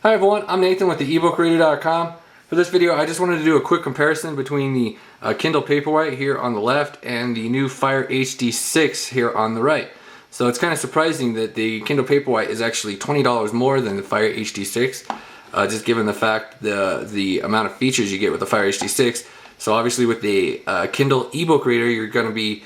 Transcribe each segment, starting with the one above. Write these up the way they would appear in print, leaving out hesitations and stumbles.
Hi everyone, I'm Nathan with the ebookreader.com. For this video, I just wanted to do a quick comparison between the Kindle Paperwhite here on the left and the new Fire HD 6 here on the right. So it's kind of surprising that the Kindle Paperwhite is actually $20 more than the Fire HD 6, just given the fact the amount of features you get with the Fire HD 6. So obviously with the Kindle ebook reader, you're going to be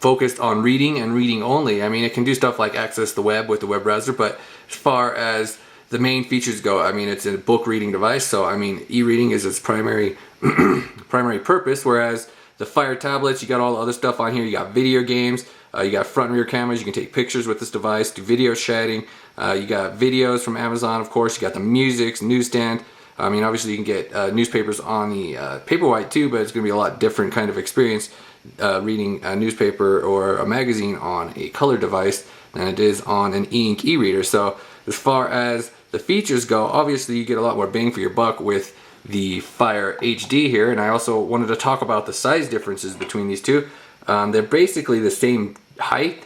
focused on reading and reading only. I mean, it can do stuff like access the web with the web browser, but as far as the main features go, I mean, it's a book reading device, so I mean, e-reading is its primary purpose, whereas the Fire tablets, you got all the other stuff on here. You got video games, you got front and rear cameras, you can take pictures with this device, do video chatting, you got videos from Amazon, of course, you got the music, newsstand. I mean, obviously you can get newspapers on the Paperwhite too, but it's going to be a lot different kind of experience reading a newspaper or a magazine on a color device than it is on an e-ink e-reader. So as far as the features go, obviously you get a lot more bang for your buck with the Fire HD here, and I also wanted to talk about the size differences between these two. They're basically the same height.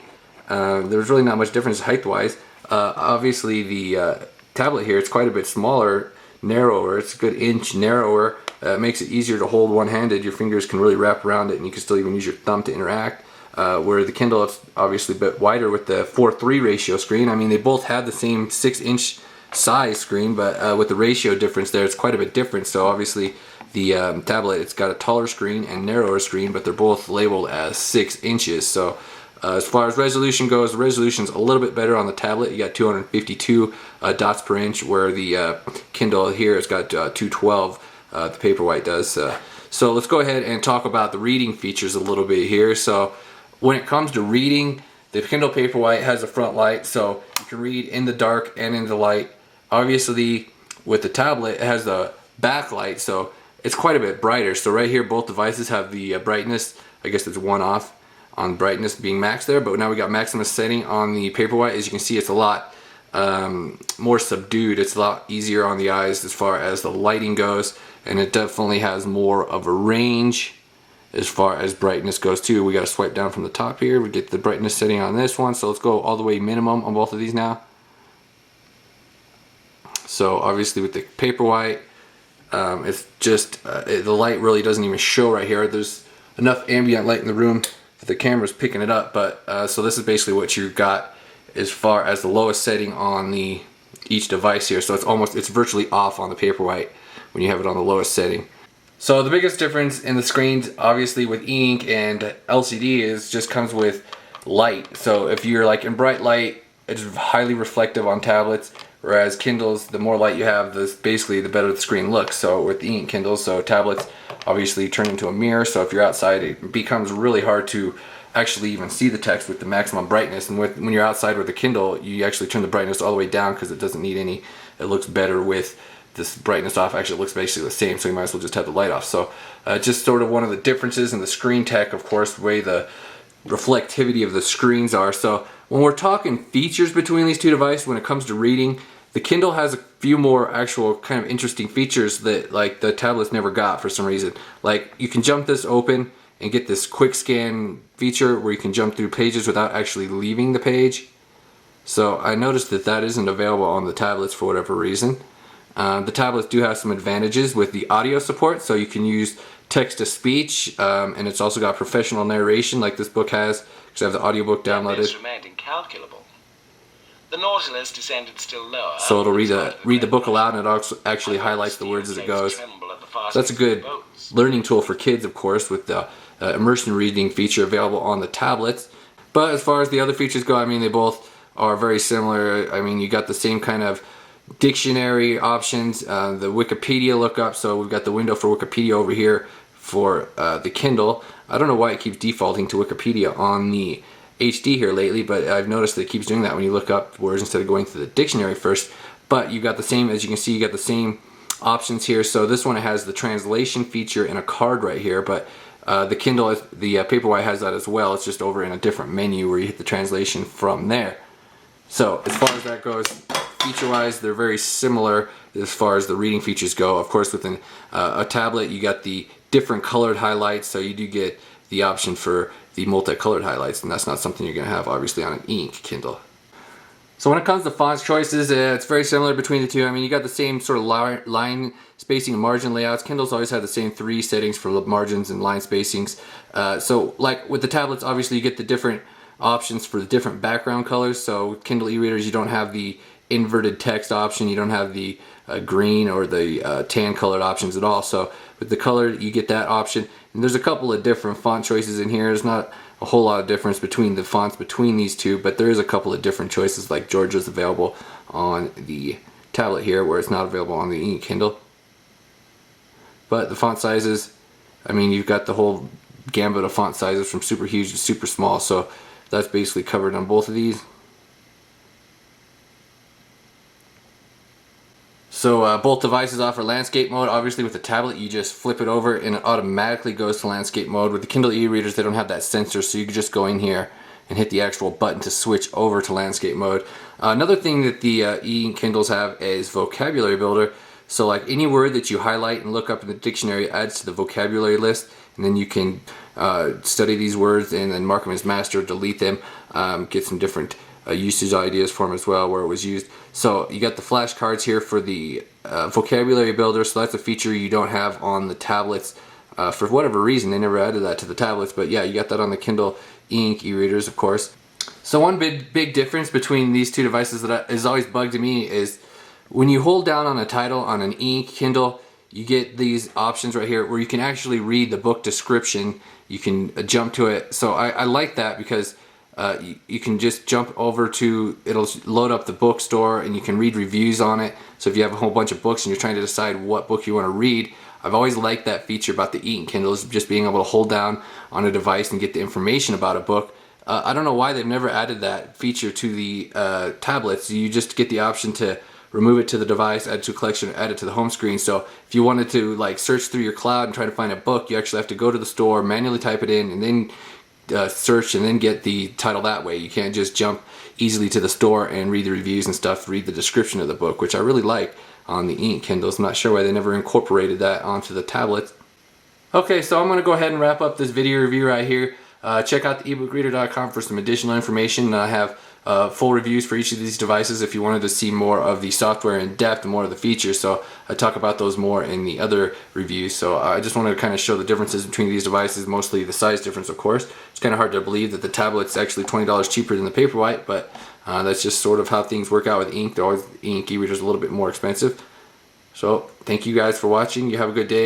There's really not much difference height-wise. Obviously the tablet here, it's quite a bit smaller, narrower. It's a good inch narrower. It makes it easier to hold one-handed. Your fingers can really wrap around it, and you can still even use your thumb to interact. Where the Kindle, it's obviously a bit wider with the 4:3 ratio screen. I mean, they both have the same 6-inch size screen, but with the ratio difference there, it's quite a bit different. So obviously the tablet, it's got a taller screen and narrower screen, but they're both labeled as 6 inches. So as far as resolution goes, the resolution's a little bit better on the tablet. You got 252 dots per inch, where the Kindle here has got 212, the Paperwhite does. So let's go ahead and talk about the reading features a little bit here. So when it comes to reading, the Kindle Paperwhite has a front light, so you can read in the dark and in the light. Obviously, with the tablet, it has the backlight, so it's quite a bit brighter. So right here, both devices have the brightness. I guess there's one off on brightness being max there, but now we got maximum setting on the Paperwhite. As you can see, it's a lot more subdued. It's a lot easier on the eyes as far as the lighting goes, and it definitely has more of a range as far as brightness goes too. We got to swipe down from the top here. We get the brightness setting on this one, so let's go all the way minimum on both of these now. So obviously with the Paperwhite, it's just the light really doesn't even show right here. There's enough ambient light in the room that the camera's picking it up, but so this is basically what you've got as far as the lowest setting on each device here. So it's virtually off on the Paperwhite when you have it on the lowest setting. So the biggest difference in the screens, obviously with e-ink and LCD, is just comes with light. So if you're like in bright light, it's highly reflective on tablets, whereas Kindles, the more light you have, basically the better the screen looks. So with e-ink Kindles, so tablets obviously turn into a mirror, so if you're outside, it becomes really hard to actually even see the text with the maximum brightness. And when you're outside with the Kindle, you actually turn the brightness all the way down because it doesn't need any. It looks better with this brightness off. Actually, it looks basically the same, so you might as well just have the light off. So just sort of one of the differences in the screen tech, of course, the way the reflectivity of the screens are. So when we're talking features between these two devices, when it comes to reading, the Kindle has a few more actual kind of interesting features that like the tablets never got for some reason. Like you can jump this open and get this quick scan feature where you can jump through pages without actually leaving the page. So I noticed that isn't available on the tablets for whatever reason. The tablets do have some advantages with the audio support, so you can use text-to-speech, and it's also got professional narration like this book has, because I have the audiobook downloaded. Remained incalculable. The Nautilus descended still lower. So it'll read the book aloud, and it actually highlights the words as it goes. So that's a good learning tool for kids, of course, with the immersion reading feature available on the tablets. But as far as the other features go, I mean, they both are very similar. I mean, you got the same kind of dictionary options, the Wikipedia lookup. So we've got the window for Wikipedia over here for the Kindle. I don't know why it keeps defaulting to Wikipedia on the HD here lately, but I've noticed that it keeps doing that when you look up words instead of going to the dictionary first. But you got the same, as you can see, you got the same options here. So this one, it has the translation feature and a card right here, but the Kindle, the Paperwhite has that as well. It's just over in a different menu where you hit the translation from there. So as far as that goes, feature-wise, they're very similar as far as the reading features go. Of course, within a tablet, you got the different colored highlights, so you do get the option for the multicolored highlights, and that's not something you're going to have, obviously, on an e-ink Kindle. So when it comes to font choices, it's very similar between the two. I mean, you got the same sort of line spacing and margin layouts. Kindle's always had the same 3 settings for margins and line spacings. So like with the tablets, obviously you get the different options for the different background colors. So with Kindle e-readers, you don't have the inverted text option. You don't have the green or the tan colored options at all. So with the color, you get that option. And there's a couple of different font choices in here. There's not a whole lot of difference between the fonts between these two, but there is a couple of different choices, like Georgia's available on the tablet here, where it's not available on the e-Kindle. But the font sizes, I mean, you've got the whole gambit of font sizes from super huge to super small, so that's basically covered on both of these. So both devices offer landscape mode. Obviously with the tablet you just flip it over and it automatically goes to landscape mode. With the Kindle e-readers they don't have that sensor, so you can just go in here and hit the actual button to switch over to landscape mode. Another thing that the e-Kindles have is vocabulary builder. So like any word that you highlight and look up in the dictionary adds to the vocabulary list, and then you can study these words and then mark them as master, delete them, get some different usage ideas for them as well where it was used. So you got the flashcards here for the vocabulary builder, so that's a feature you don't have on the tablets. For whatever reason they never added that to the tablets, but yeah, you got that on the Kindle e-ink e-readers, of course. So one big difference between these two devices that has always bugged me is when you hold down on a title on an e-ink Kindle, you get these options right here where you can actually read the book description. You can jump to it. So I like that because you can just jump over to, it'll load up the bookstore and you can read reviews on it. So if you have a whole bunch of books and you're trying to decide what book you want to read, I've always liked that feature about the e-ink Kindles, just being able to hold down on a device and get the information about a book. I don't know why they've never added that feature to the tablets. You just get the option to remove it to the device, add it to a collection, add it to the home screen. So if you wanted to like search through your cloud and try to find a book, you actually have to go to the store, manually type it in, and then search and then get the title that way. You can't just jump easily to the store and read the reviews and stuff, read the description of the book, which I really like on the e-ink Kindles. I'm not sure why they never incorporated that onto the tablets. Okay, so I'm going to go ahead and wrap up this video review right here. Check out the ebookreader.com for some additional information. I have full reviews for each of these devices if you wanted to see more of the software in depth and more of the features. So I talk about those more in the other reviews. So I just wanted to kind of show the differences between these devices, mostly the size difference, of course. It's kind of hard to believe that the tablet's actually $20 cheaper than the Paperwhite, but that's just sort of how things work out with ink. They're always, ink e-readers a little bit more expensive. So thank you guys for watching. You have a good day.